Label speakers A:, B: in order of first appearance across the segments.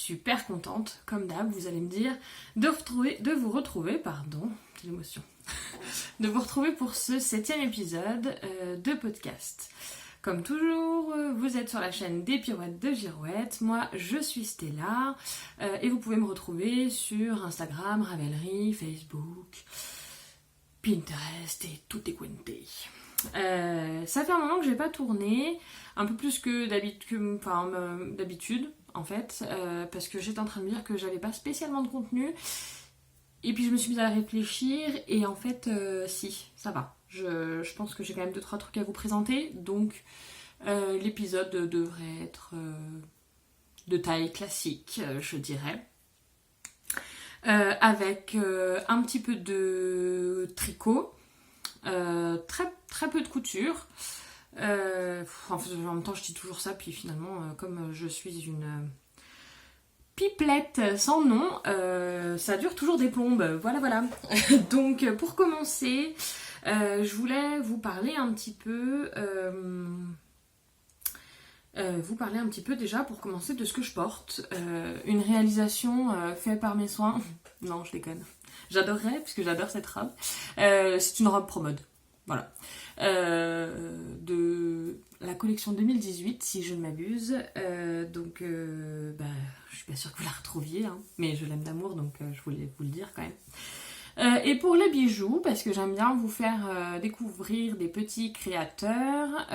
A: super contente, comme d'hab, vous allez me dire, de vous retrouver, quelle émotion, de vous retrouver pour ce 7e épisode de podcast. Comme toujours, vous êtes sur la chaîne des Pirouettes de Girouette. Moi, je suis Stella et vous pouvez me retrouver sur Instagram, Ravelry, Facebook, Pinterest et tout est quenté. Ça fait un moment que j'ai pas tourné, un peu plus que d'habitude en fait, parce que j'étais en train de me dire que j'avais pas spécialement de contenu. Et puis je me suis mise à réfléchir et en fait, si, ça va. Je pense que j'ai quand même 2-3 trucs à vous présenter, donc l'épisode devrait être de taille classique, je dirais. Avec un petit peu de tricot, très peu de couture. En même temps, je dis toujours ça, puis finalement, comme je suis une pipelette sans nom, ça dure toujours des plombes, voilà. Donc pour commencer, je voulais vous parler un petit peu déjà pour commencer de ce que je porte. Une réalisation faite par mes soins. Non, je déconne. J'adorerais, puisque j'adore cette robe. C'est une robe pro-mode. Voilà. De la collection 2018, si je ne m'abuse. Donc, je suis pas sûre que vous la retrouviez, hein, mais je l'aime d'amour, donc je voulais vous le dire quand même. Et pour les bijoux, parce que j'aime bien vous faire découvrir des petits créateurs,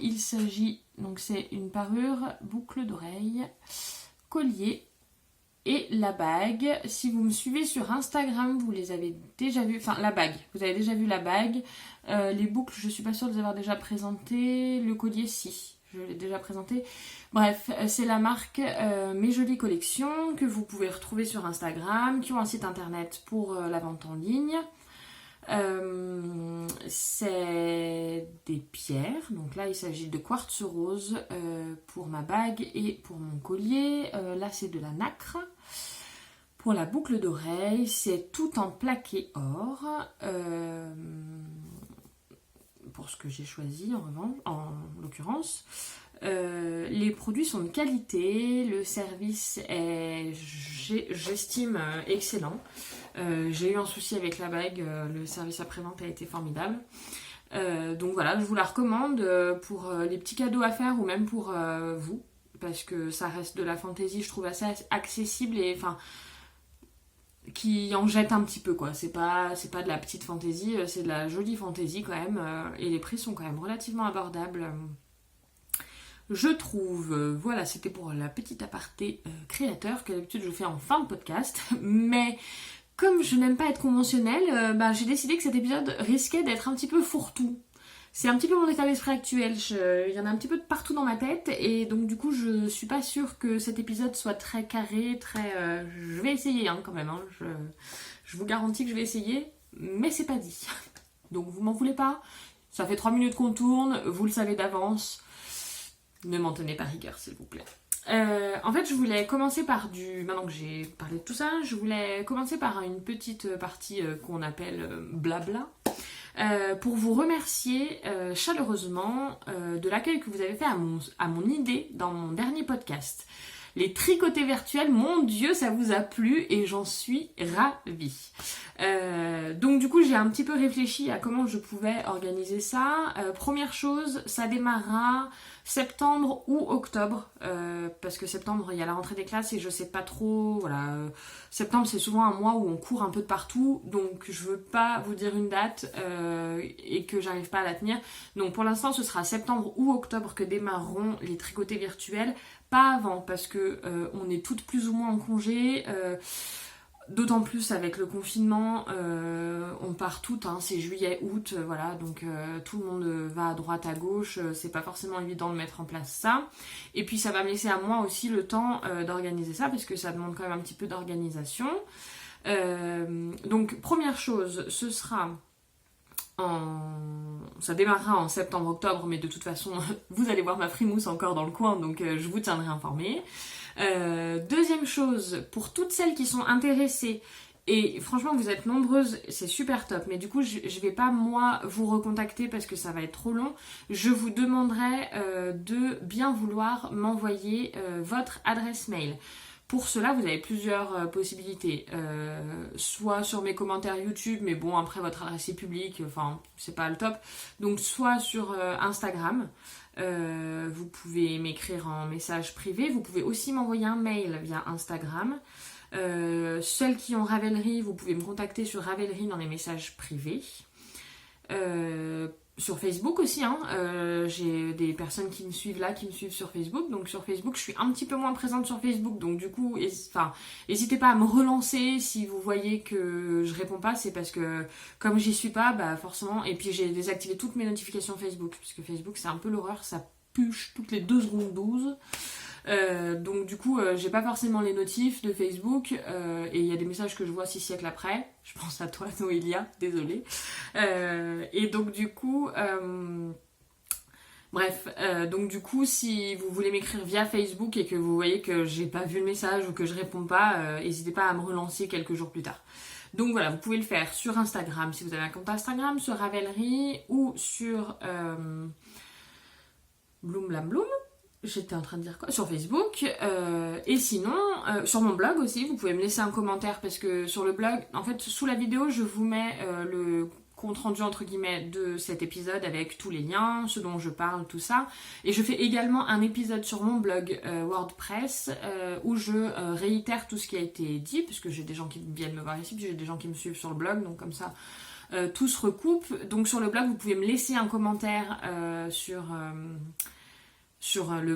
A: il s'agit, donc c'est une parure, boucle d'oreille, collier et la bague. Si vous me suivez sur Instagram, vous les avez déjà vues, enfin la bague, vous avez déjà vu la bague. Les boucles, je suis pas sûre de les avoir déjà présentées, le collier si. Je l'ai déjà présenté. Bref, c'est la marque Mes Jolies Collections que vous pouvez retrouver sur Instagram, qui ont un site internet pour la vente en ligne. C'est des pierres. Donc là, il s'agit de quartz rose pour ma bague et pour mon collier. Là, c'est de la nacre. Pour la boucle d'oreille, c'est tout en plaqué or. Pour ce que j'ai choisi en l'occurrence. Les produits sont de qualité, le service est, j'estime, excellent. J'ai eu un souci avec la bague, le service après-vente a été formidable. Donc voilà, je vous la recommande pour les petits cadeaux à faire ou même pour vous, parce que ça reste de la fantaisie, je trouve assez accessible et enfin qui en jette un petit peu quoi. C'est pas de la petite fantaisie, c'est de la jolie fantaisie quand même, et les prix sont quand même relativement abordables. Je trouve, voilà, c'était pour la petite aparté créateur que d'habitude je fais en fin de podcast, mais comme je n'aime pas être conventionnelle, j'ai décidé que cet épisode risquait d'être un petit peu fourre-tout. C'est un petit peu mon état d'esprit actuel, il y en a un petit peu de partout dans ma tête, et donc du coup je suis pas sûre que cet épisode soit très carré, je vais essayer quand même, hein. Je vous garantis que je vais essayer, mais c'est pas dit. Donc vous m'en voulez pas, ça fait 3 minutes qu'on tourne, vous le savez d'avance, ne m'en tenez pas rigueur s'il vous plaît. En fait je voulais commencer maintenant que j'ai parlé de tout ça, je voulais commencer par une petite partie qu'on appelle blabla. Pour vous remercier chaleureusement de l'accueil que vous avez fait à mon idée dans mon dernier podcast. Les tricotés virtuels, mon Dieu, ça vous a plu et j'en suis ravie. Donc du coup, j'ai un petit peu réfléchi à comment je pouvais organiser ça. Première chose, ça démarrera septembre ou octobre, parce que septembre, il y a la rentrée des classes et je sais pas trop, voilà. Septembre, c'est souvent un mois où on court un peu de partout, donc je veux pas vous dire une date et que j'arrive pas à la tenir. Donc pour l'instant, ce sera septembre ou octobre que démarreront les tricotés virtuels. Pas avant, parce que on est toutes plus ou moins en congé, d'autant plus avec le confinement, on part toutes, c'est juillet, août, voilà, donc tout le monde va à droite, à gauche, c'est pas forcément évident de mettre en place ça. Et puis ça va me laisser à moi aussi le temps d'organiser ça, parce que ça demande quand même un petit peu d'organisation. Donc première chose, ce sera... Ça démarrera en septembre-octobre, mais de toute façon, vous allez voir ma frimousse encore dans le coin, donc je vous tiendrai informé. Deuxième chose, pour toutes celles qui sont intéressées, et franchement vous êtes nombreuses, c'est super top, mais du coup je vais pas moi vous recontacter parce que ça va être trop long. Je vous demanderai de bien vouloir m'envoyer votre adresse mail. Pour cela, vous avez plusieurs possibilités. Soit sur mes commentaires YouTube, mais bon, après votre adresse est publique, enfin, c'est pas le top. Donc, soit sur Instagram. Vous pouvez m'écrire en message privé. Vous pouvez aussi m'envoyer un mail via Instagram. Celles qui ont Ravelry, vous pouvez me contacter sur Ravelry dans les messages privés. Sur Facebook aussi, hein. J'ai des personnes qui me suivent là, qui me suivent sur Facebook. Donc sur Facebook, je suis un petit peu moins présente sur Facebook. Donc du coup, n'hésitez pas à me relancer si vous voyez que je réponds pas. C'est parce que comme j'y suis pas, bah forcément. Et puis j'ai désactivé toutes mes notifications Facebook. Parce que Facebook, c'est un peu l'horreur. Ça puche toutes les 2 secondes 12. Donc du coup j'ai pas forcément les notifs de Facebook et il y a des messages que je vois 6 siècles après. Je pense à toi Noélia, désolée. Et donc du coup donc du coup si vous voulez m'écrire via Facebook et que vous voyez que j'ai pas vu le message ou que je réponds pas, n'hésitez pas à me relancer quelques jours plus tard. Donc voilà, vous pouvez le faire sur Instagram si vous avez un compte Instagram, sur Ravelry ou sur Bloom Blam Bloom. J'étais en train de dire quoi? Sur Facebook. Et sinon, sur mon blog aussi, vous pouvez me laisser un commentaire parce que sur le blog, en fait, sous la vidéo, je vous mets le compte rendu entre guillemets de cet épisode avec tous les liens, ce dont je parle, tout ça. Et je fais également un épisode sur mon blog WordPress où je réitère tout ce qui a été dit, puisque j'ai des gens qui viennent me voir ici, puis j'ai des gens qui me suivent sur le blog, donc comme ça, tout se recoupe. Donc sur le blog, vous pouvez me laisser un commentaire sur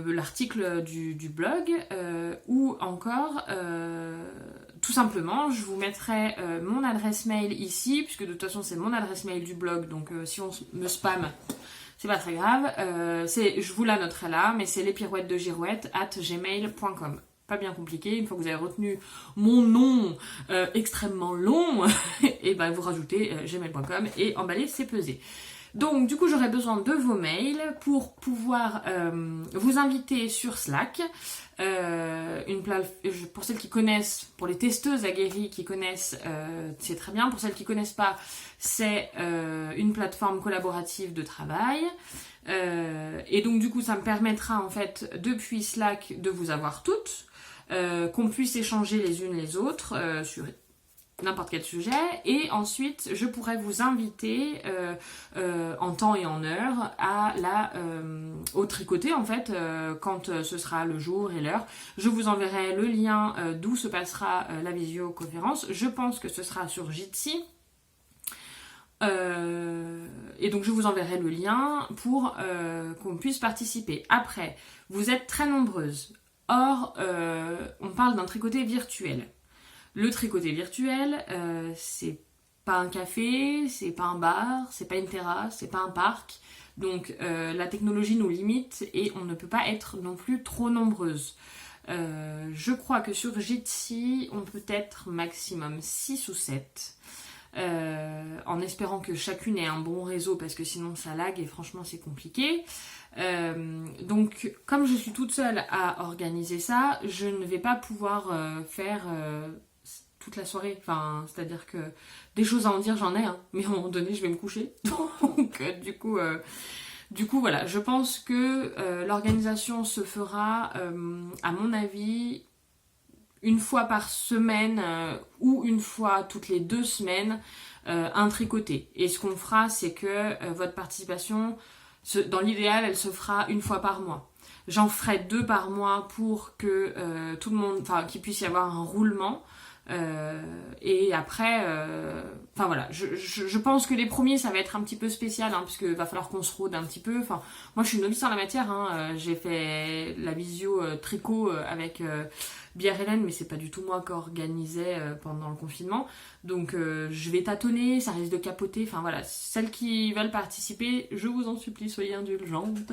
A: l'article du blog ou encore tout simplement je vous mettrai mon adresse mail ici puisque de toute façon c'est mon adresse mail du blog donc si on me spam c'est pas très grave, je vous la noterai là mais c'est lespirouettesdegirouette@gmail.com. Pas bien compliqué, une fois que vous avez retenu mon nom extrêmement long et ben vous rajoutez gmail.com et emballez c'est pesé. Donc du coup j'aurai besoin de vos mails pour pouvoir vous inviter sur Slack, pour celles qui connaissent, pour les testeuses aguerries qui connaissent, c'est très bien, pour celles qui connaissent pas, c'est une plateforme collaborative de travail, et donc du coup ça me permettra en fait depuis Slack de vous avoir toutes, qu'on puisse échanger les unes les autres sur n'importe quel sujet et ensuite je pourrais vous inviter en temps et en heure au tricoter en fait quand ce sera le jour et l'heure. Je vous enverrai le lien d'où se passera la visioconférence. Je pense que ce sera sur Jitsi. Et donc je vous enverrai le lien pour qu'on puisse participer. Après, vous êtes très nombreuses. Or, on parle d'un tricoté virtuel. Le tricoté virtuel, c'est pas un café, c'est pas un bar, c'est pas une terrasse, c'est pas un parc. Donc la technologie nous limite et on ne peut pas être non plus trop nombreuses. Je crois que sur Jitsi, on peut être maximum 6 ou 7. En espérant que chacune ait un bon réseau parce que sinon ça lag et franchement c'est compliqué. Donc comme je suis toute seule à organiser ça, je ne vais pas pouvoir faire toute la soirée, enfin c'est-à-dire que des choses à en dire j'en ai, hein, mais à un moment donné je vais me coucher. Donc du coup voilà, je pense que l'organisation se fera à mon avis une fois par semaine ou une fois toutes les 2 semaines un tricoté. Et ce qu'on fera, c'est que votre participation, dans l'idéal, elle se fera une fois par mois. J'en ferai 2 par mois pour que tout le monde, enfin qu'il puisse y avoir un roulement. Et après, enfin voilà, je pense que les premiers ça va être un petit peu spécial, hein, puisque va falloir qu'on se rôde un petit peu. Enfin, moi je suis novice en la matière, hein, j'ai fait la visio tricot avec Bière Hélène, mais c'est pas du tout moi qui organisais pendant le confinement. Donc je vais tâtonner, ça risque de capoter. Enfin voilà, celles qui veulent participer, je vous en supplie, soyez indulgentes.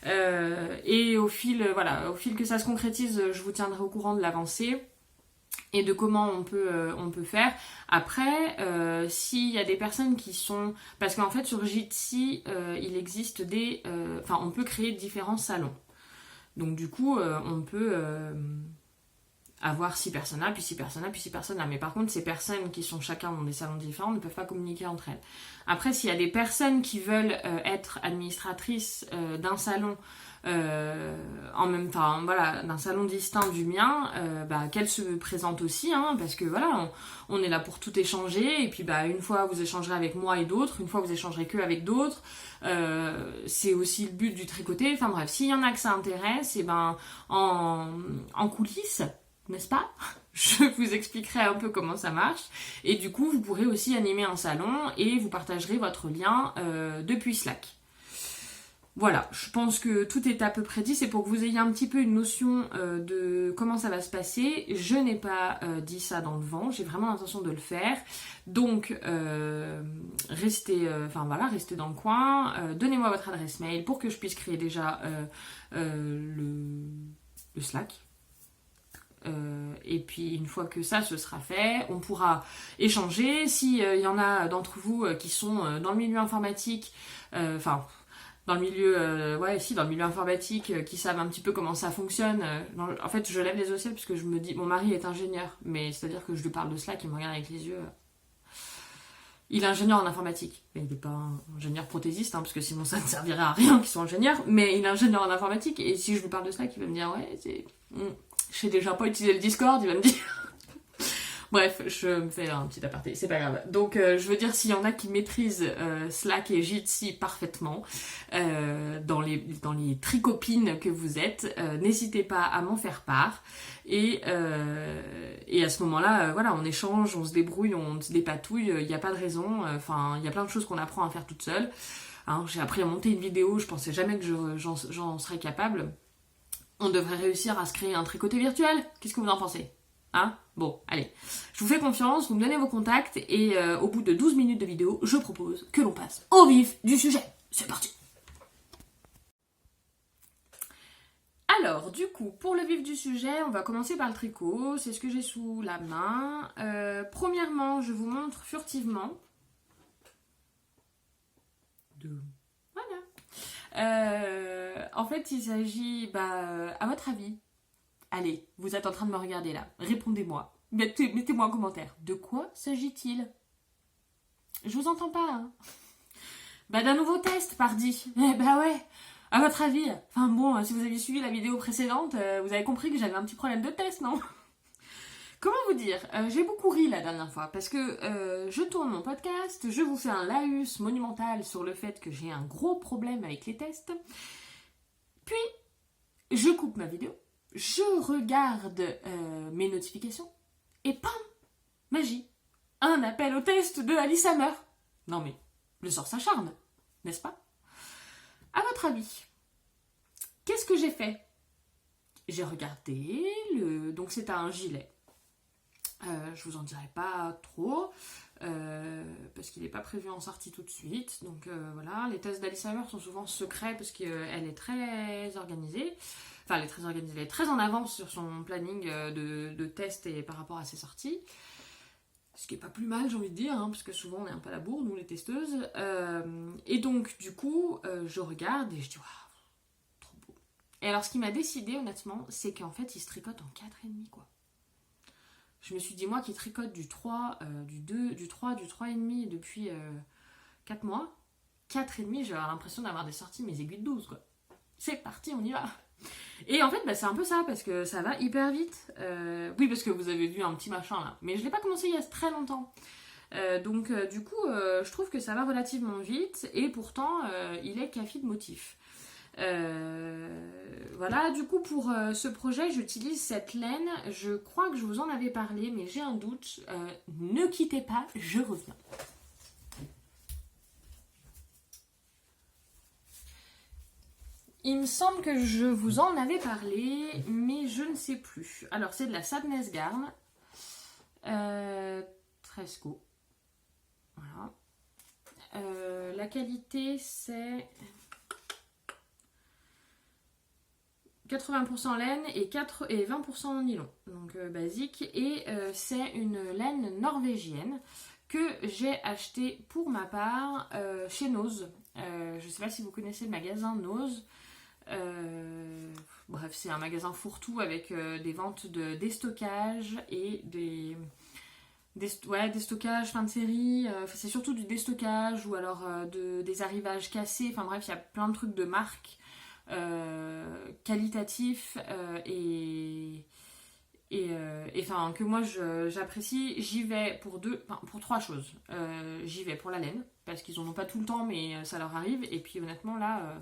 A: Et au fil que ça se concrétise, je vous tiendrai au courant de l'avancée et de comment on peut faire. Après, s'il y a des personnes qui sont... Parce qu'en fait, sur Jitsi, il existe on peut créer différents salons. Donc du coup, on peut avoir 6 personnes là, puis 6 personnes là, puis 6 personnes là. Mais par contre, ces personnes qui sont chacun dans des salons différents ne peuvent pas communiquer entre elles. Après, s'il y a des personnes qui veulent être administratrices d'un salon, en même temps, voilà, d'un salon distinct du mien, qu'elles se présentent aussi, hein, parce que voilà, on est là pour tout échanger, et puis une fois vous échangerez avec moi et d'autres, une fois vous échangerez que avec d'autres, c'est aussi le but du tricoter. Enfin bref, s'il y en a que ça intéresse, et en coulisses, n'est-ce pas? Je vous expliquerai un peu comment ça marche, et du coup vous pourrez aussi animer un salon et vous partagerez votre lien depuis Slack. Voilà, je pense que tout est à peu près dit, c'est pour que vous ayez un petit peu une notion de comment ça va se passer. Je n'ai pas dit ça dans le vent, j'ai vraiment l'intention de le faire. Donc, restez dans le coin, donnez-moi votre adresse mail pour que je puisse créer déjà le Slack. Et puis une fois que ça se sera fait, on pourra échanger. S'il y en a d'entre vous qui sont dans le milieu informatique, dans le milieu informatique, qui savent un petit peu comment ça fonctionne. En fait, je lève les yeux au ciel parce que je me dis, mon mari est ingénieur, mais c'est-à-dire que je lui parle de Slack, il me regarde avec les yeux. Il est ingénieur en informatique, mais il n'est pas ingénieur prothésiste, parce que sinon ça ne servirait à rien qu'il soit ingénieur, mais il est ingénieur en informatique, et si je lui parle de Slack, il va me dire, ouais, je sais déjà pas utiliser le Discord, il va me dire... Bref, je me fais un petit aparté, c'est pas grave. Donc, je veux dire, s'il y en a qui maîtrisent Slack et Jitsi parfaitement, dans les tricopines que vous êtes, n'hésitez pas à m'en faire part. Et à ce moment-là, on échange, on se débrouille, on se dépatouille, il n'y a pas de raison. Il y a plein de choses qu'on apprend à faire toute seule. J'ai appris à monter une vidéo, je pensais jamais que j'en serais capable. On devrait réussir à se créer un tricoté virtuel. Qu'est-ce que vous en pensez ? Bon, allez. Je vous fais confiance, vous me donnez vos contacts et au bout de 12 minutes de vidéo, je propose que l'on passe au vif du sujet. C'est parti. Alors, du coup, pour le vif du sujet, on va commencer par le tricot. C'est ce que j'ai sous la main. Premièrement, je vous montre furtivement. Voilà. En fait, il s'agit, à votre avis, allez, vous êtes en train de me regarder là. Répondez-moi. Mettez-moi un commentaire. De quoi s'agit-il ? Je vous entends pas. D'un nouveau test, pardi. Ouais. À votre avis. Si vous avez suivi la vidéo précédente, vous avez compris que j'avais un petit problème de test, non ? Comment vous dire ? J'ai beaucoup ri la dernière fois parce que je tourne mon podcast, je vous fais un laïus monumental sur le fait que j'ai un gros problème avec les tests. Puis, je coupe ma vidéo. Je regarde mes notifications et pam, magie, un appel au test de Alice Hammer. Non mais, le sort s'acharne, n'est-ce pas ? À votre avis, qu'est-ce que j'ai fait ? J'ai regardé, donc c'est un gilet. Je vous en dirai pas trop, parce qu'il n'est pas prévu en sortie tout de suite. Donc voilà, les tests d'Alice Hammer sont souvent secrets parce qu'elle est très organisée. Enfin, elle est très organisée, elle est très en avance sur son planning de tests et par rapport à ses sorties. Ce qui est pas plus mal, j'ai envie de dire, parce que souvent on est un peu à la bourre, nous les testeuses. Et donc, du coup, je regarde et je dis, waouh, trop beau. Et alors, ce qui m'a décidé, honnêtement, c'est qu'en fait, il se tricote en 4,5, quoi. Je me suis dit, moi qui tricote du 3, du 2, du 3, du 3,5 depuis 4 mois, 4,5, j'ai l'impression d'avoir des sorties mes aiguilles de 12, quoi. C'est parti, on y va. Et en fait, c'est un peu ça, parce que ça va hyper vite. Oui, parce que vous avez vu un petit machin là. Mais je l'ai pas commencé il y a très longtemps. Donc, du coup, je trouve que ça va relativement vite. Et pourtant, il est café de motif. Voilà, du coup, pour ce projet, j'utilise cette laine. Je crois que je vous en avais parlé, mais j'ai un doute. Ne quittez pas, je reviens. Il me semble que je vous en avais parlé, mais je ne sais plus. Alors, c'est de la Sadness Garn. Tresco. Voilà. La qualité, c'est 80% laine et 20% nylon. Donc, basique. Et c'est une laine norvégienne que j'ai achetée pour ma part chez Nose. Je ne sais pas si vous connaissez le magasin Nose. Bref, c'est un magasin fourre-tout avec des ventes de déstockage et des stockages fin de série. C'est surtout du déstockage ou alors des arrivages cassés. Enfin bref, il y a plein de trucs de marque qualitatifs enfin que moi j'apprécie. J'y vais pour trois choses. J'y vais pour la laine parce qu'ils en ont pas tout le temps, mais ça leur arrive. Et puis honnêtement là,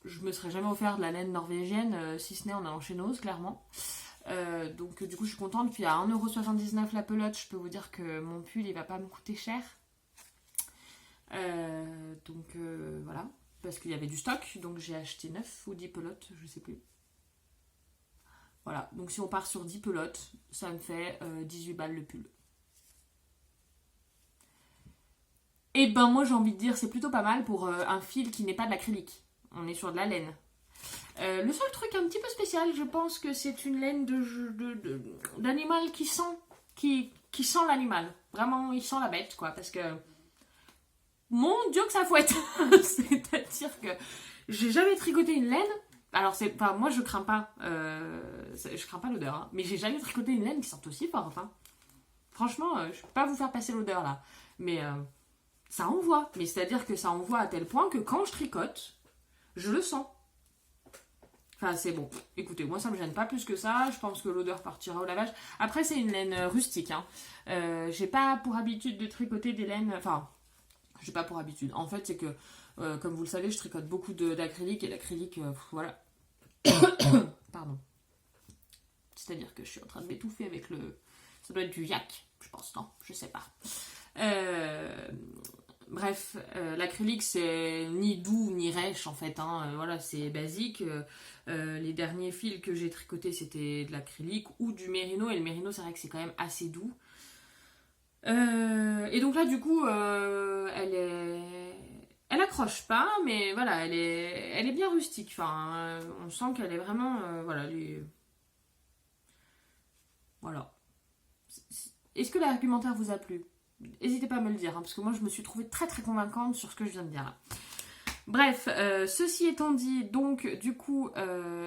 A: je me serais jamais offert de la laine norvégienne si ce n'est en allant chez Nose, clairement. Donc du coup je suis contente. Puis à 1,79€ la pelote, je peux vous dire que mon pull il va pas me coûter cher. Voilà, parce qu'il y avait du stock, donc j'ai acheté 9 ou 10 pelotes, je sais plus. Voilà, donc si on part sur 10 pelotes, ça me fait 18 balles le pull. Et ben moi j'ai envie de dire c'est plutôt pas mal pour un fil qui n'est pas de l'acrylique. On est sur de la laine. Le seul truc un petit peu spécial, je pense que c'est une laine d'animal qui sent l'animal. Vraiment, il sent la bête, quoi. Parce que, mon Dieu que ça fouette. C'est-à-dire que j'ai jamais tricoté une laine. Alors, moi, je crains pas l'odeur. Hein, mais j'ai jamais tricoté une laine qui sent aussi fort. Hein. Franchement, je peux pas vous faire passer l'odeur, là. Mais ça envoie. Mais c'est-à-dire que ça envoie à tel point que quand je tricote, je le sens. Enfin, c'est bon. Écoutez, moi, ça me gêne pas plus que ça. Je pense que l'odeur partira au lavage. Après, c'est une laine rustique. Hein. J'ai pas pour habitude de tricoter des laines... Enfin, j'ai pas pour habitude. En fait, c'est que, comme vous le savez, je tricote beaucoup d'acrylique. Et l'acrylique, voilà. Pardon. C'est-à-dire que je suis en train de m'étouffer avec le... Ça doit être du yak, je pense. Non, je sais pas. Bref, l'acrylique c'est ni doux ni rêche en fait, hein. Voilà, c'est basique. Les derniers fils que j'ai tricotés c'était de l'acrylique ou du mérino, et le mérino c'est vrai que c'est quand même assez doux. Et donc là du coup elle accroche pas, mais voilà, elle est bien rustique. Enfin, on sent qu'elle est vraiment voilà. Voilà. Est-ce que l'argumentaire vous a plu ? N'hésitez pas à me le dire, hein, parce que moi je me suis trouvée très très convaincante sur ce que je viens de dire là. Bref, ceci étant dit, donc du coup,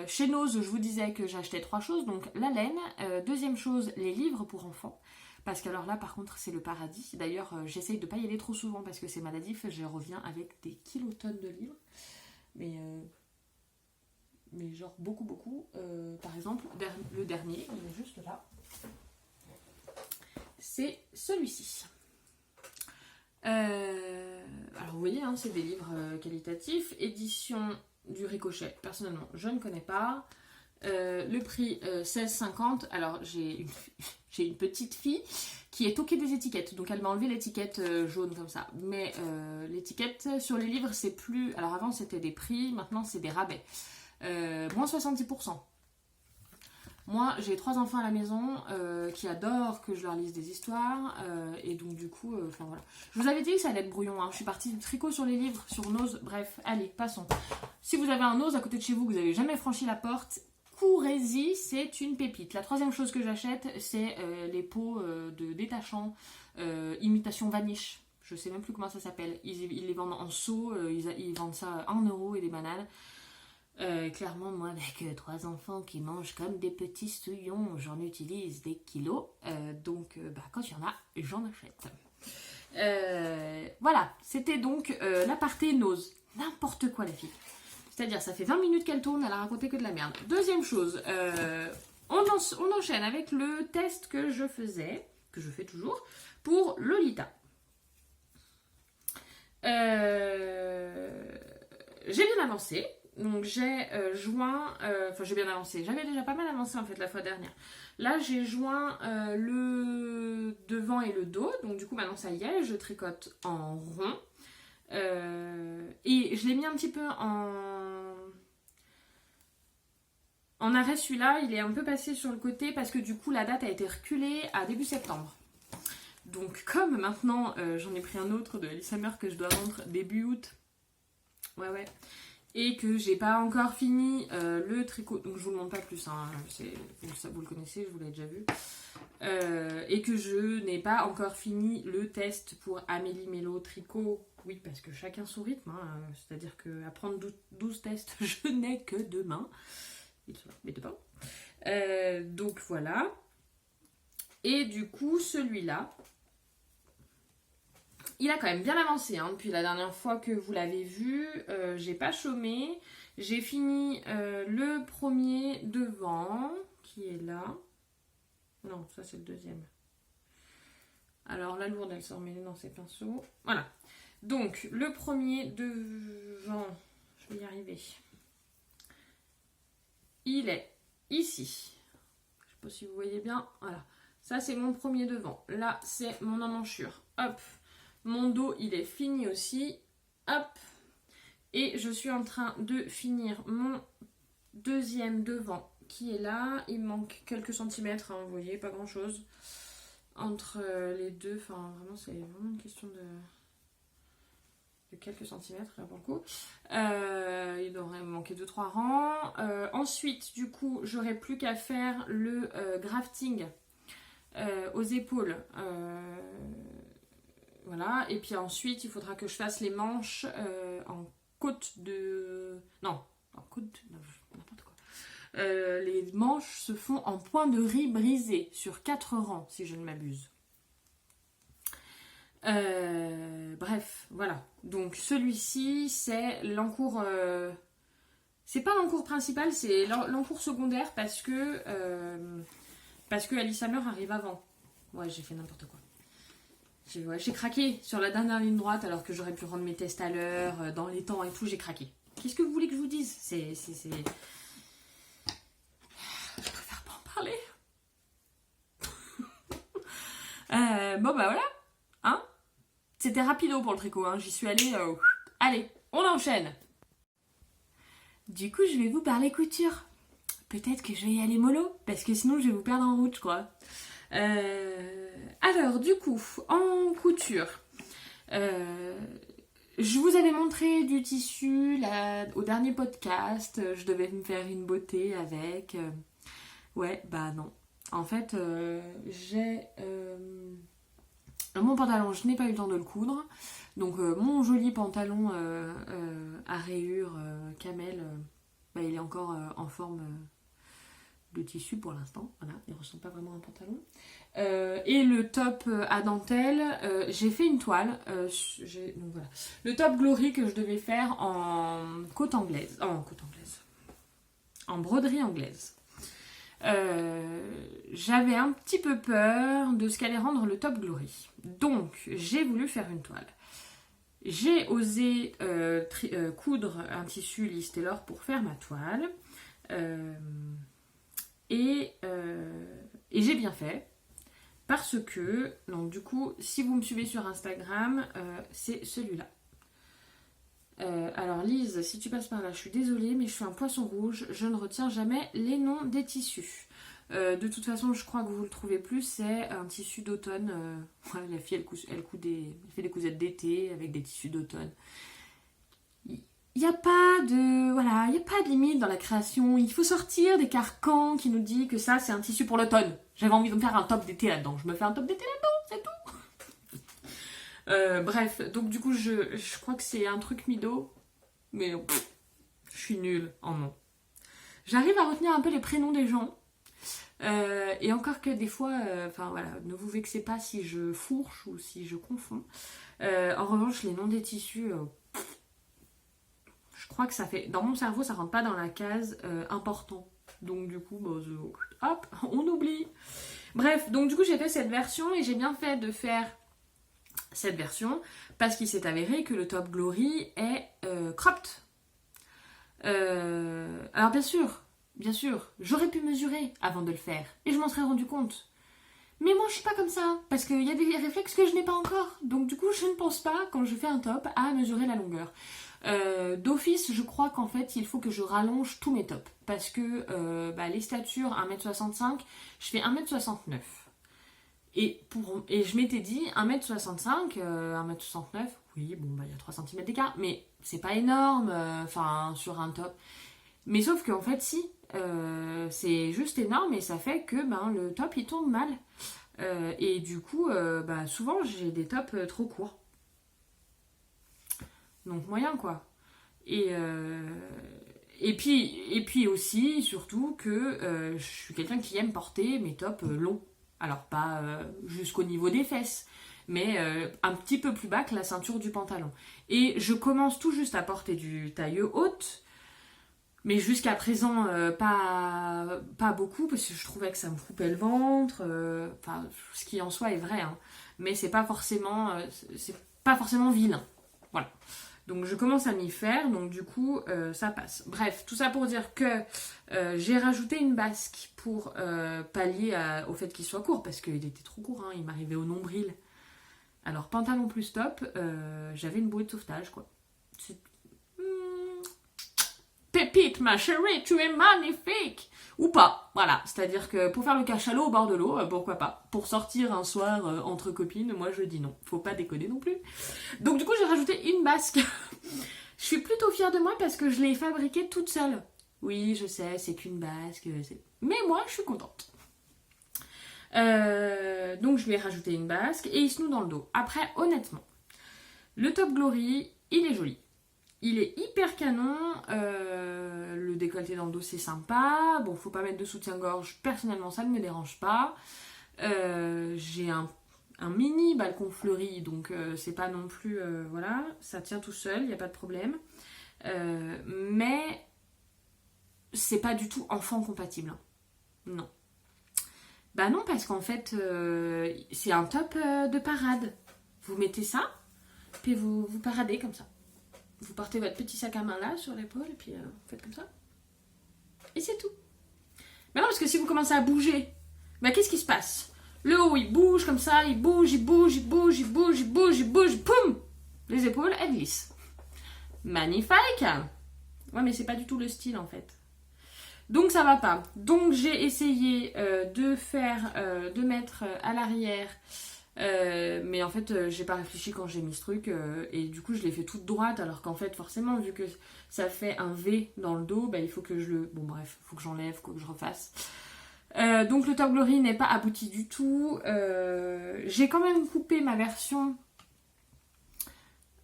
A: chez Nose, je vous disais que j'achetais 3 choses, donc la laine, deuxième chose, les livres pour enfants, parce qu'alors là par contre c'est le paradis. D'ailleurs j'essaye de ne pas y aller trop souvent parce que c'est maladif, je reviens avec des kilotonnes de livres, mais genre beaucoup. Par exemple, le dernier, il est juste là, c'est celui-ci. Alors vous voyez, hein, c'est des livres qualitatifs, édition du Ricochet. Personnellement, je ne connais pas. Le prix 16,50. Alors j'ai une petite fille qui est toquée des étiquettes, donc elle m'a enlevé l'étiquette jaune comme ça. Mais l'étiquette sur les livres, c'est plus. Alors avant c'était des prix, maintenant c'est des rabais. Moins 70%. Moi, j'ai 3 enfants à la maison qui adorent que je leur lise des histoires. Et donc, du coup, voilà. Je vous avais dit que ça allait être brouillon. Hein. Je suis partie du tricot sur les livres, sur Nose. Bref, allez, passons. Si vous avez un Nose à côté de chez vous, que vous n'avez jamais franchi la porte, courez-y, c'est une pépite. La troisième chose que j'achète, c'est les pots de détachants, imitation vaniche. Je sais même plus comment ça s'appelle. Ils les vendent en seau, ils vendent ça à 1€ et des bananes. Clairement, moi, avec 3 enfants qui mangent comme des petits souillons, j'en utilise des kilos. Donc, quand il y en a, j'en achète. Voilà, c'était donc l'aparté Nose. N'importe quoi, la fille. C'est-à-dire, ça fait 20 minutes qu'elle tourne, elle a raconté que de la merde. Deuxième chose, on enchaîne avec le test que je faisais, que je fais toujours, pour Lolita. J'ai bien avancé. Donc j'ai j'ai bien avancé. J'avais déjà pas mal avancé en fait la fois dernière. Là j'ai joint le devant et le dos. Donc du coup maintenant ça y est, je tricote en rond. Et je l'ai mis un petit peu en arrêt celui-là. Il est un peu passé sur le côté parce que du coup la date a été reculée à début septembre. Donc comme maintenant j'en ai pris un autre de Ellie Summer que je dois vendre début août. Ouais. Et que j'ai pas encore fini le tricot, donc je vous le montre pas plus, hein, vous le connaissez, je vous l'ai déjà vu. Et que je n'ai pas encore fini le test pour Amélie Mello Tricot Oui, parce que chacun son rythme, hein. C'est-à-dire qu'à prendre 12 tests, je n'ai que 2 mains. Mais 2 mains. Donc voilà. Et du coup, celui-là, il a quand même bien avancé, hein, depuis la dernière fois que vous l'avez vu. J'ai pas chômé. J'ai fini le premier devant, qui est là. Non, ça c'est le deuxième. Alors la lourde, elle sort mêlée dans ses pinceaux. Voilà. Donc, le premier devant, je vais y arriver. Il est ici. Je ne sais pas si vous voyez bien. Voilà. Ça, c'est mon premier devant. Là, c'est mon emmanchure. Hop. Mon dos, il est fini aussi. Hop. Et je suis en train de finir mon deuxième devant qui est là. Il me manque quelques centimètres, hein, vous voyez, pas grand-chose. Entre les deux, enfin, vraiment, c'est vraiment une question de quelques centimètres, là, pour le coup. Il devrait me manquer 2-3 rangs. Ensuite, du coup, j'aurai plus qu'à faire le grafting aux épaules. Voilà. Et puis ensuite, il faudra que je fasse les manches en côte de... Non, en côte de... n'importe quoi. Les manches se font en point de riz brisé sur 4 rangs, si je ne m'abuse. Bref, voilà. Donc celui-ci, c'est l'encours... c'est pas l'encours principal, c'est l'encours secondaire parce que Alice Hammer arrive avant. Ouais, j'ai fait n'importe quoi. J'ai craqué sur la dernière ligne droite alors que j'aurais pu rendre mes tests à l'heure, dans les temps et tout, j'ai craqué. Qu'est-ce que vous voulez que je vous dise ? C'est... Je préfère pas en parler. Bon bah voilà, hein ? C'était rapido pour le tricot, hein. J'y suis allée... Allez, on enchaîne. Du coup, je vais vous parler couture. Peut-être que je vais y aller mollo, parce que sinon je vais vous perdre en route, je crois. Alors, du coup, en couture, je vous avais montré du tissu au dernier podcast. Je devais me faire une beauté avec... Ouais, bah non. En fait, j'ai... mon pantalon, je n'ai pas eu le temps de le coudre. Donc mon joli pantalon à rayures camel, il est encore en forme de tissu pour l'instant. Voilà, il ne ressemble pas vraiment à un pantalon. Et le top à dentelle, j'ai fait une toile. Donc voilà. Le top Glory que je devais faire en côte anglaise. En broderie anglaise. J'avais un petit peu peur de ce qu'allait rendre le top Glory. Donc, j'ai voulu faire une toile. J'ai osé coudre un tissu Liz Taylor pour faire ma toile. Et j'ai bien fait. Parce que, donc du coup, si vous me suivez sur Instagram, c'est celui-là. Alors Lise, si tu passes par là, je suis désolée, mais je suis un poisson rouge, je ne retiens jamais les noms des tissus. De toute façon, je crois que vous le trouvez plus, c'est un tissu d'automne. La fille, elle fait des cousettes d'été avec des tissus d'automne. Il n'y a pas de limite dans la création. Il faut sortir des carcans qui nous disent que ça, c'est un tissu pour l'automne. J'avais envie de me faire un top d'été là-dedans. Je me fais un top d'été là-dedans, c'est tout. Bref, donc du coup, je crois que c'est un truc mido, mais je suis nulle en nom. J'arrive à retenir un peu les prénoms des gens, et encore que des fois, ne vous vexez pas si je fourche ou si je confonds. En revanche, les noms des tissus, je crois que ça fait... Dans mon cerveau, ça rentre pas dans la case important. Donc du coup, hop, on oublie. Bref, donc du coup, j'ai fait cette version et j'ai bien fait de faire cette version parce qu'il s'est avéré que le top Glory est cropped. Alors bien sûr, j'aurais pu mesurer avant de le faire et je m'en serais rendu compte. Mais moi je suis pas comme ça parce qu'il y a des réflexes que je n'ai pas encore. Donc du coup je ne pense pas quand je fais un top à mesurer la longueur. D'office je crois qu'en fait il faut que je rallonge tous mes tops parce que les statures 1m65, je fais 1m69. Et je m'étais dit 1m65, 1m69, oui, bon, il y a 3 cm d'écart, mais c'est pas énorme, sur un top. Mais sauf qu'en fait, si, c'est juste énorme et ça fait que le top il tombe mal. Et du coup, souvent j'ai des tops trop courts. Donc moyen quoi. Et, et puis aussi, surtout, que je suis quelqu'un qui aime porter mes tops longs. Alors pas jusqu'au niveau des fesses, mais un petit peu plus bas que la ceinture du pantalon. Et je commence tout juste à porter du taille haute, mais jusqu'à présent pas beaucoup, parce que je trouvais que ça me coupait le ventre. Enfin, ce qui en soi est vrai, hein, mais c'est pas forcément vilain. Voilà. Donc je commence à m'y faire, donc du coup ça passe. Bref, tout ça pour dire que j'ai rajouté une basque pour pallier au fait qu'il soit court, parce qu'il était trop court, hein, il m'arrivait au nombril. Alors pantalon plus top, j'avais une bouée de sauvetage quoi. C'est... Pépite ma chérie, tu es magnifique. Ou pas, voilà. C'est-à-dire que pour faire le cachalot au bord de l'eau, pourquoi pas. Pour sortir un soir entre copines, moi je dis non. Faut pas déconner non plus. Donc du coup j'ai rajouté une basque. Je suis plutôt fière de moi parce que je l'ai fabriquée toute seule. Oui, je sais, c'est qu'une basque. Mais moi je suis contente. Donc je lui ai rajouté une basque et il se noue dans le dos. Après, honnêtement, le Top Glory, il est joli. Il est hyper canon, le décolleté dans le dos c'est sympa, bon faut pas mettre de soutien-gorge, personnellement ça ne me dérange pas. J'ai un mini balcon fleuri, donc c'est pas non plus, voilà, ça tient tout seul, il n'y a pas de problème. Mais c'est pas du tout enfant compatible, hein. Non. Bah non, parce qu'en fait c'est un top de parade. Vous mettez ça, puis vous paradez comme ça. Vous portez votre petit sac à main là sur l'épaule et puis vous faites comme ça. Et c'est tout. Mais non, parce que si vous commencez à bouger, bah qu'est-ce qui se passe? Le haut il bouge comme ça, il bouge, poum! Les épaules elles glissent. Magnifique! Ouais, mais c'est pas du tout le style en fait. Donc ça va pas. Donc j'ai essayé de mettre à l'arrière. Mais en fait j'ai pas réfléchi quand j'ai mis ce truc et du coup je l'ai fait toute droite alors qu'en fait forcément vu que ça fait un V dans le dos, bah, il faut que bon bref, faut que j'enlève, faut que je refasse. Donc le Top Glory n'est pas abouti du tout. J'ai quand même coupé ma version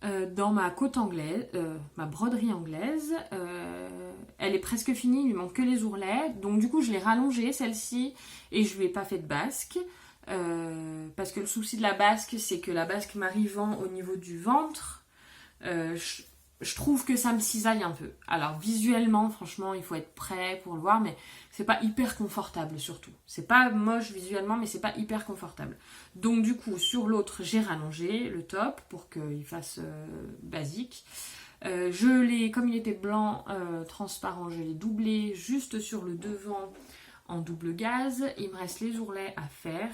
A: dans ma côte anglaise, ma broderie anglaise. Elle est presque finie, il lui manque que les ourlets, donc du coup je l'ai rallongée celle-ci et je lui ai pas fait de basque. Parce que le souci de la basque, c'est que la basque m'arrivant au niveau du ventre, je trouve que ça me cisaille un peu. Alors visuellement, franchement, il faut être prêt pour le voir, mais c'est pas hyper confortable surtout. C'est pas moche visuellement, mais c'est pas hyper confortable. Donc du coup, sur l'autre, j'ai rallongé le top pour qu'il fasse basique. Comme il était blanc, transparent, je l'ai doublé juste sur le devant en double gaze. Il me reste les ourlets à faire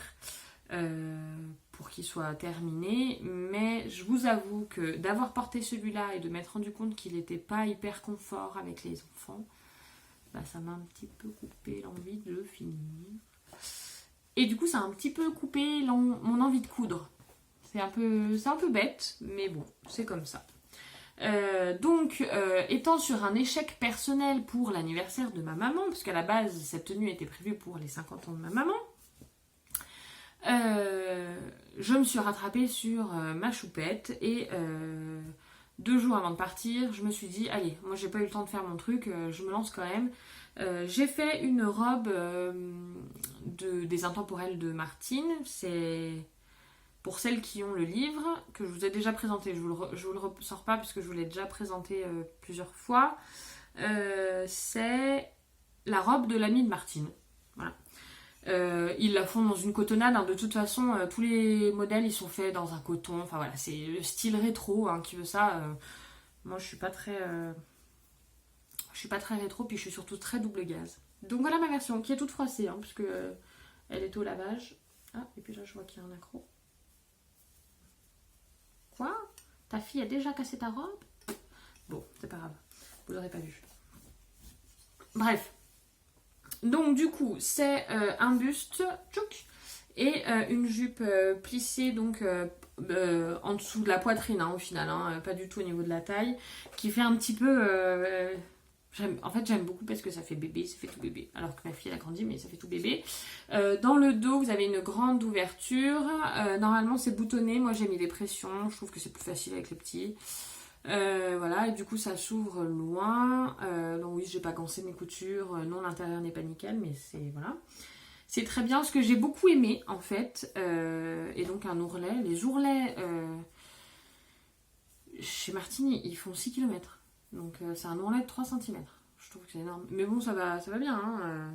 A: pour qu'il soit terminé, mais je vous avoue que d'avoir porté celui-là et de m'être rendu compte qu'il n'était pas hyper confort avec les enfants, bah ça m'a un petit peu coupé l'envie de finir. Et du coup ça a un petit peu coupé mon envie de coudre. C'est un peu bête, mais bon, c'est comme ça. Donc, étant sur un échec personnel pour l'anniversaire de ma maman, parce qu'à la base, cette tenue était prévue pour les 50 ans de ma maman, je me suis rattrapée sur ma choupette et 2 jours avant de partir, je me suis dit, allez, moi j'ai pas eu le temps de faire mon truc, je me lance quand même. J'ai fait une robe des Intemporels de Martine, c'est... Pour celles qui ont le livre, que je vous ai déjà présenté, je vous le ressors pas puisque je vous l'ai déjà présenté plusieurs fois, c'est la robe de l'amie de Martine. Voilà. Ils la font dans une cotonnade, hein. De toute façon, tous les modèles ils sont faits dans un coton, enfin voilà, c'est le style rétro hein, qui veut ça. Moi je suis pas très rétro, puis je suis surtout très double gaz. Donc voilà ma version qui est toute froissée, hein, puisque elle est au lavage. Ah, et puis là je vois qu'il y a un accro. Quoi? Ta fille a déjà cassé ta robe? Bon, c'est pas grave. Vous l'aurez pas vu. Bref. Donc du coup, c'est un buste tchouk, et une jupe plissée donc en dessous de la poitrine hein, au final, hein, pas du tout au niveau de la taille, qui fait un petit peu... j'aime beaucoup parce que ça fait bébé, ça fait tout bébé. Alors que ma fille elle a grandi, mais ça fait tout bébé. Dans le dos, vous avez une grande ouverture. Normalement, c'est boutonné. Moi, j'ai mis des pressions. Je trouve que c'est plus facile avec les petits. Voilà, et du coup ça s'ouvre loin. Donc oui, j'ai pas gancé mes coutures. Non, l'intérieur n'est pas nickel, mais c'est voilà. C'est très bien. Ce que j'ai beaucoup aimé en fait, et donc un ourlet. Les ourlets chez Martini, ils font 6 km. Donc c'est un ourlet de 3 cm. Je trouve que c'est énorme. Mais bon, ça va bien. Hein.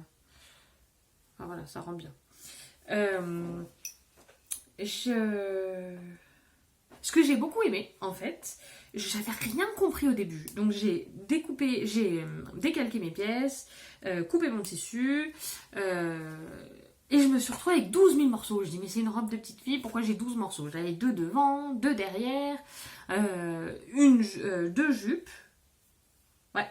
A: Enfin voilà, ça rend bien. Ce que j'ai beaucoup aimé, en fait, j'avais rien compris au début. Donc j'ai décalqué mes pièces, coupé mon tissu, et je me suis retrouvée avec 12 000 morceaux. Je dis, mais c'est une robe de petite fille, pourquoi j'ai 12 morceaux? J'avais 2 devant, 2 derrière, deux jupes. Ouais.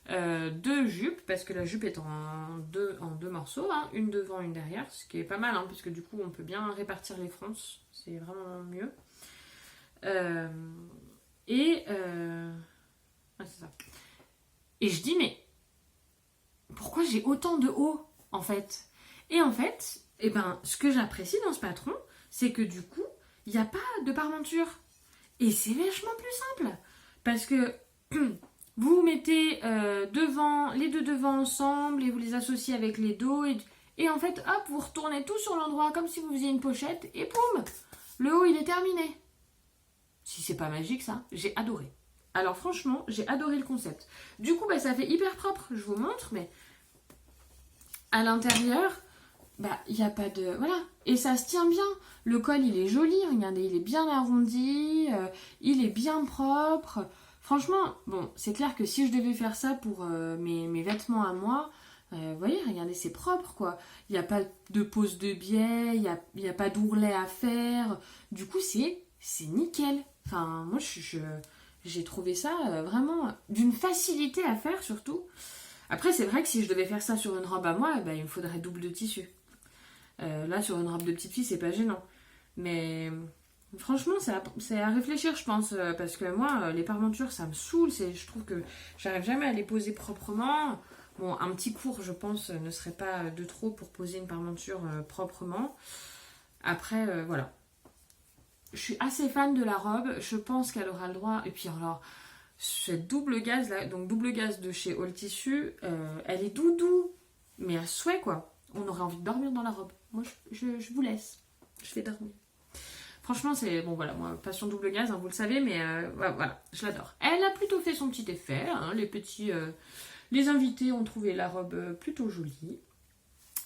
A: 2 jupes, parce que la jupe est en deux morceaux, hein, une devant, une derrière, ce qui est pas mal, hein, puisque du coup on peut bien répartir les fronces, c'est vraiment mieux. Ouais, c'est ça. Et je dis, mais pourquoi j'ai autant de hauts en fait? Et en fait, ce que j'apprécie dans ce patron, c'est que du coup, il n'y a pas de parmenture. Et c'est vachement plus simple. Parce que vous mettez les deux devant ensemble et vous les associez avec les dos. Et en fait, hop, vous retournez tout sur l'endroit comme si vous faisiez une pochette. Et poum, le haut, il est terminé. Si c'est pas magique ça, j'ai adoré. Alors franchement, j'ai adoré le concept. Du coup, ça fait hyper propre, je vous montre, mais à l'intérieur, il n'y a pas de... Voilà. Et ça se tient bien. Le col, il est joli, regardez, il est bien arrondi, il est bien propre. Franchement, bon, c'est clair que si je devais faire ça pour mes vêtements à moi, vous voyez, regardez, c'est propre, quoi. Il n'y a pas de pose de biais, il n'y a pas d'ourlet à faire. Du coup, c'est nickel. Enfin, moi, j'ai trouvé ça vraiment d'une facilité à faire, surtout. Après, c'est vrai que si je devais faire ça sur une robe à moi, il me faudrait double de tissu. Là, sur une robe de petite fille, c'est pas gênant. Mais franchement, c'est à réfléchir, je pense. Parce que moi, les parmentures, ça me saoule. Je trouve que j'arrive jamais à les poser proprement. Bon, un petit cours, je pense, ne serait pas de trop pour poser une parmenture proprement. Après, voilà. Je suis assez fan de la robe. Je pense qu'elle aura le droit. Et puis alors, cette double gaze là, donc double gaze de chez All Tissu, elle est doudou. Mais à souhait, quoi. On aurait envie de dormir dans la robe. Moi, je vous laisse. Je vais dormir. Franchement, c'est... Bon, voilà, moi, passion double gaz, hein, vous le savez, mais voilà, je l'adore. Elle a plutôt fait son petit effet. Hein, les invités ont trouvé la robe plutôt jolie.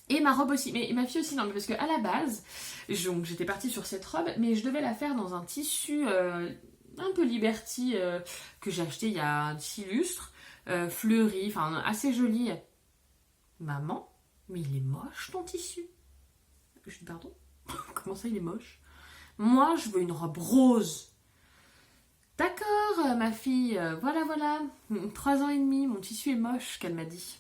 A: Et ma robe aussi. Mais ma fille aussi, non, parce qu'à la base, j'étais partie sur cette robe, mais je devais la faire dans un tissu un peu Liberty que j'ai acheté il y a 6 lustres. Fleuri, enfin, assez joli. Maman, mais il est moche ton tissu. Je dis pardon. Comment ça il est moche? Moi je veux une robe rose. D'accord ma fille, voilà. 3 ans et demi, mon tissu est moche, qu'elle m'a dit.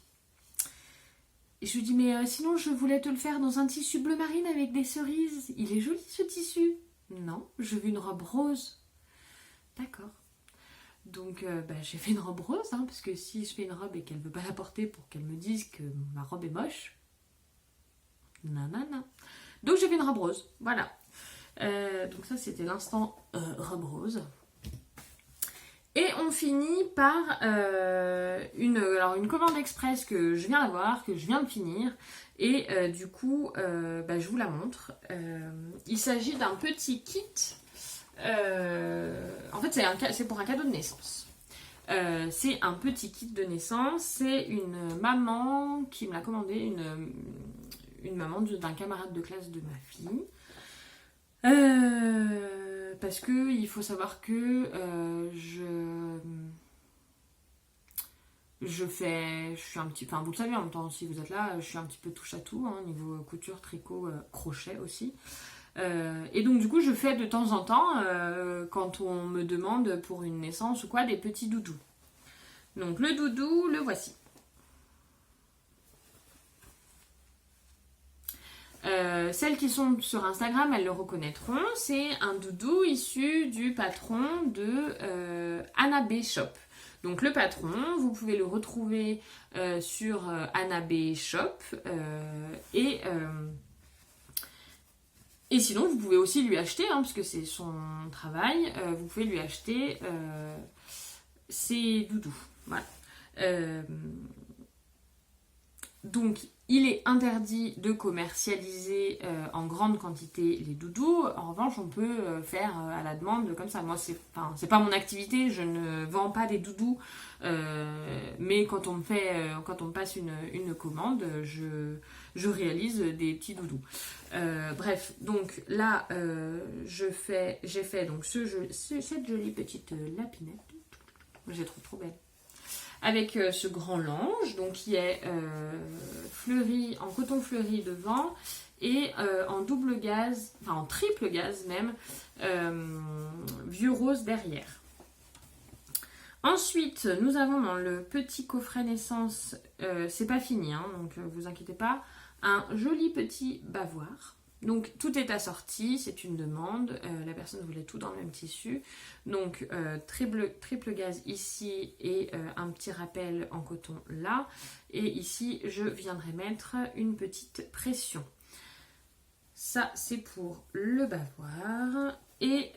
A: Et je lui dis mais sinon je voulais te le faire dans un tissu bleu marine avec des cerises. Il est joli ce tissu. Non, je veux une robe rose. D'accord. Donc j'ai fait une robe rose, hein, parce que si je fais une robe et qu'elle veut pas la porter pour qu'elle me dise que ma robe est moche, non. Donc j'ai fait une robe rose, voilà. Donc ça c'était l'instant robe rose. Et on finit par une commande express que je viens d'avoir, que je viens de finir. Et du coup, je vous la montre. Il s'agit d'un petit kit. En fait, c'est pour un cadeau de naissance. C'est un petit kit de naissance. C'est une maman qui me l'a commandé, une maman d'un camarade de classe de ma fille. Parce que il faut savoir que je suis un petit... Enfin, vous le savez, en même temps, si vous êtes là, je suis un petit peu touche à tout, hein, niveau couture, tricot, crochet aussi. Et donc, du coup, je fais de temps en temps, quand on me demande pour une naissance ou quoi, des petits doudous. Donc, le doudou, le voici. Celles qui sont sur Instagram, elles le reconnaîtront. C'est un doudou issu du patron de Anna B Shop. Donc le patron, vous pouvez le retrouver sur Anna B Shop. Et sinon, vous pouvez aussi lui acheter, hein, parce que c'est son travail, vous pouvez lui acheter ses doudous. Voilà. Donc, il est interdit de commercialiser en grande quantité les doudous. En revanche, on peut faire à la demande comme ça. Moi, c'est pas mon activité, je ne vends pas des doudous. Mais quand on me passe une commande, je réalise des petits doudous. Bref, donc là, j'ai fait donc cette jolie petite lapinette. J'ai trop belle. Avec ce grand lange, donc qui est fleuri, en coton fleuri devant et en double gaze, enfin en triple gaze même, vieux rose derrière. Ensuite, nous avons dans le petit coffret naissance, c'est pas fini, hein, donc vous inquiétez pas, un joli petit bavoir. Donc tout est assorti, c'est une demande, la personne voulait tout dans le même tissu. Donc triple gaze ici et un petit rappel en coton là. Et ici je viendrai mettre une petite pression. Ça c'est pour le bavoir. Et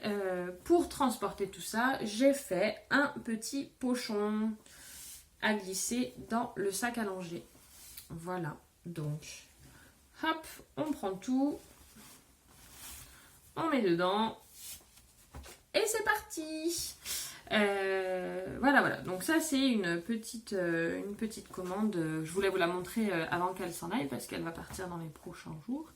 A: pour transporter tout ça, j'ai fait un petit pochon à glisser dans le sac à langer. Voilà, donc hop, on prend tout. On met dedans et c'est parti. Voilà. Donc ça c'est une petite commande. Je voulais vous la montrer avant qu'elle s'en aille parce qu'elle va partir dans les prochains jours.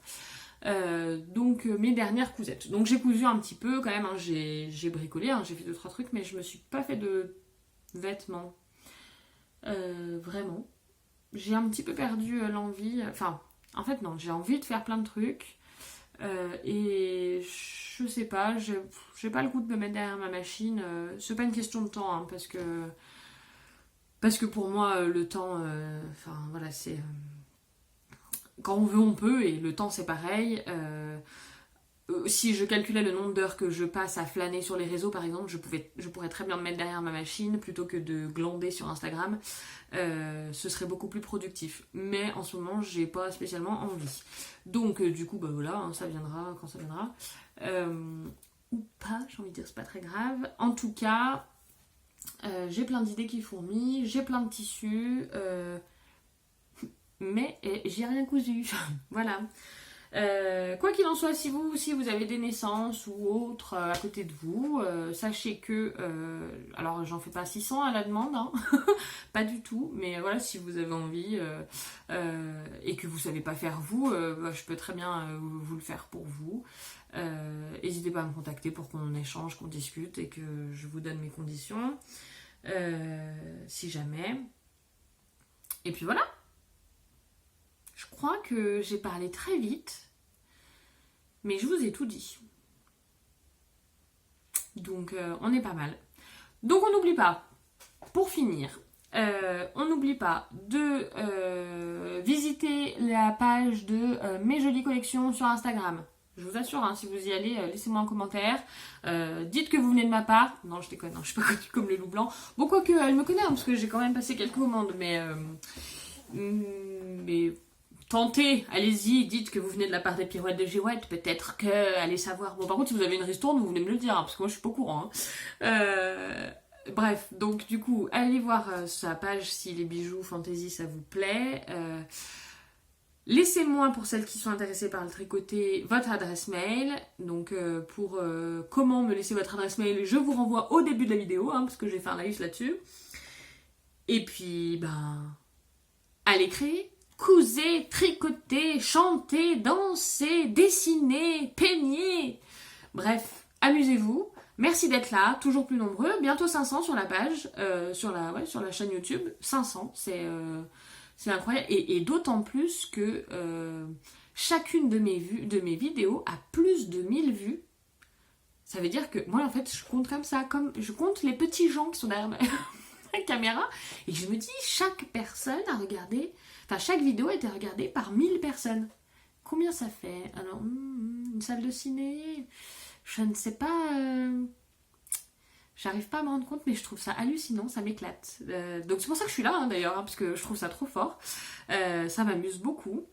A: Donc mes dernières cousettes. Donc j'ai cousu un petit peu quand même. Hein, j'ai bricolé. Hein, j'ai fait 2-3 trucs, mais je me suis pas fait de vêtements. Vraiment. J'ai un petit peu perdu l'envie. Enfin, en fait non. J'ai envie de faire plein de trucs. Et je sais pas, j'ai pas le goût de me mettre derrière ma machine. C'est pas une question de temps, hein, parce que pour moi, le temps, enfin voilà, c'est quand on veut, on peut, et le temps c'est pareil. Si je calculais le nombre d'heures que je passe à flâner sur les réseaux, par exemple, je pourrais très bien me mettre derrière ma machine plutôt que de glander sur Instagram. Ce serait beaucoup plus productif. Mais en ce moment, j'ai pas spécialement envie. Donc, du coup, bah voilà, hein, ça viendra quand ça viendra. Ou pas, j'ai envie de dire, c'est pas très grave. En tout cas, j'ai plein d'idées qui fourmillent, j'ai plein de tissus, mais j'ai rien cousu. Voilà. Quoi qu'il en soit, si vous avez des naissances ou autres à côté de vous, sachez que, alors j'en fais pas 600 à la demande, hein, pas du tout, mais voilà, si vous avez envie et que vous savez pas faire vous, bah, je peux très bien vous le faire pour vous. N'hésitez pas à me contacter pour qu'on échange, qu'on discute et que je vous donne mes conditions, si jamais. Et puis voilà. Je crois que j'ai parlé très vite. Mais je vous ai tout dit. Donc on est pas mal. Donc on n'oublie pas, pour finir, on n'oublie pas de visiter la page de Mes Jolies Collections sur Instagram. Je vous assure, hein, si vous y allez, laissez-moi un commentaire. Dites que vous venez de ma part. Non, je déconne, non, je suis pas connue comme le loup blanc. Bon, quoique, elle me connaît, hein, parce que j'ai quand même passé quelques commandes, mais tentez, allez-y, dites que vous venez de la part des pirouettes de Girouette, peut-être que, allez savoir. Bon, par contre, si vous avez une ristourne, vous venez me le dire, hein, parce que moi, je suis pas au courant. Hein. Bref, donc du coup, allez voir sa page si les bijoux fantasy, ça vous plaît. Laissez-moi, pour celles qui sont intéressées par le tricoté, votre adresse mail. Donc, pour comment me laisser votre adresse mail, je vous renvoie au début de la vidéo, hein, parce que j'ai fait un live là-dessus. Et puis, allez créer. Cousez, tricotez, chantez, dansez, dessinez, peignez. Bref, amusez-vous. Merci d'être là, toujours plus nombreux. Bientôt 500 sur la page, sur la chaîne YouTube. 500, c'est incroyable. Et d'autant plus que chacune de mes vidéos a plus de 1000 vues. Ça veut dire que moi, en fait, je compte comme ça. Je compte les petits gens qui sont derrière ma caméra. Et je me dis, chaque personne a regardé... Enfin, chaque vidéo a été regardée par 1000 personnes. Combien ça fait? Alors, une salle de ciné, je ne sais pas. J'arrive pas à me rendre compte, mais je trouve ça hallucinant, ça m'éclate. Donc c'est pour ça que je suis là, hein, d'ailleurs, hein, parce que je trouve ça trop fort. Ça m'amuse beaucoup.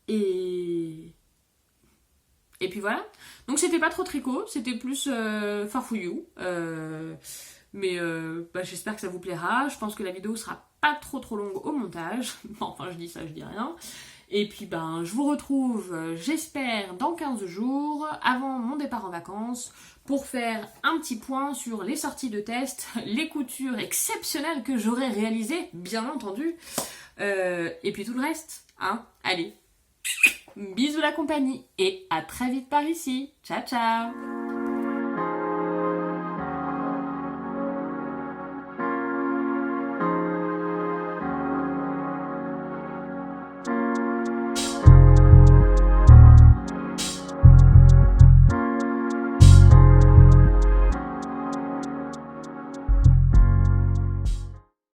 A: Et Et puis voilà. Donc c'était pas trop tricot, c'était plus farfouillou. Mais j'espère que ça vous plaira. Je pense que la vidéo sera pas trop longue au montage. Enfin, je dis ça, je dis rien. Et puis je vous retrouve, j'espère, dans 15 jours, avant mon départ en vacances, pour faire un petit point sur les sorties de test, les coutures exceptionnelles que j'aurai réalisées, bien entendu, et puis tout le reste. Hein. Allez, bisous la compagnie, et à très vite par ici. Ciao, ciao.